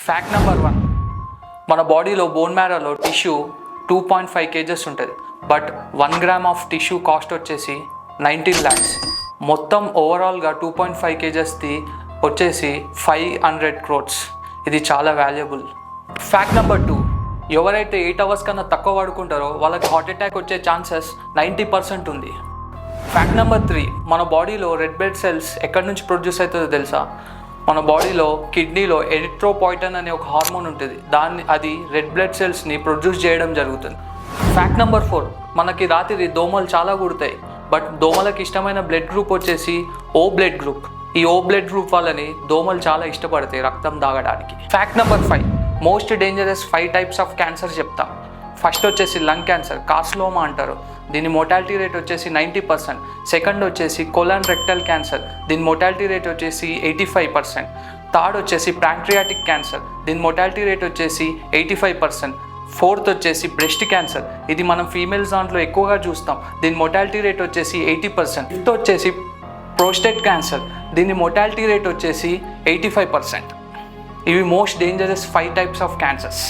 Fact number 1, మన బాడీలో bone మ్యారోలో tissue 2.5 kgs ఉంటుంది. But 1 gram of tissue cost వచ్చేసి 19 lakhs. మొత్తం ఓవరాల్గా 2.5 kgsది వచ్చేసి 500 crores. ఇది చాలా వాల్యుబుల్. ఫ్యాక్ట్ నెంబర్ 2, ఎవరైతే 8 hours కన్నా తక్కువ పడుకుంటారో వాళ్ళకి హార్ట్ అటాక్ వచ్చే ఛాన్సెస్ 90% ఉంది. ఫ్యాక్ట్ నెంబర్ 3, మన బాడీలో రెడ్ బ్లడ్ సెల్స్ ఎక్కడి నుంచి ప్రొడ్యూస్ అవుతుందో తెలుసా? మన బాడీలో కిడ్నీలో ఎరిథ్రోపాయిటిన్ అనే ఒక హార్మోన్ ఉంటుంది. అది రెడ్ బ్లడ్ సెల్స్ని ప్రొడ్యూస్ చేయడం జరుగుతుంది. ఫ్యాక్ట్ నెంబర్ 4, మనకి రాత్రి దోమలు చాలా కుడతాయి. బట్ దోమలకు ఇష్టమైన బ్లడ్ గ్రూప్ వచ్చేసి ఓ బ్లడ్ గ్రూప్. ఈ ఓ బ్లడ్ గ్రూప్ వాళ్ళని దోమలు చాలా ఇష్టపడతాయి రక్తం తాగడానికి. Fact number 5, most dangerous 5 types of cancer చెప్తా. ఫస్ట్ వచ్చేసి లంగ్ క్యాన్సర్, కార్సినోమా అంటారు. దీని మోర్టాలిటీ రేట్ వచ్చేసి 90%. సెకండ్ వచ్చేసి కోలన్ రెక్టల్ క్యాన్సర్, దీని మోర్టాలిటీ రేట్ వచ్చేసి 85%. థర్డ్ వచ్చేసి ప్యాంక్రియాటిక్ క్యాన్సర్, దీని మోర్టాలిటీ రేట్ వచ్చేసి 85%. ఫోర్త్ వచ్చేసి బ్రెస్ట్ క్యాన్సర్, ఇది మనం ఫీమేల్స్ దాంట్లో ఎక్కువగా చూస్తాం. దీని మోర్టాలిటీ రేట్ వచ్చేసి 80%. ఫిఫ్త్ వచ్చేసి ప్రోస్టేట్ క్యాన్సర్, దీని మోర్టాలిటీ రేట్ వచ్చేసి 85%. ఇవి most dangerous 5 types of cancers.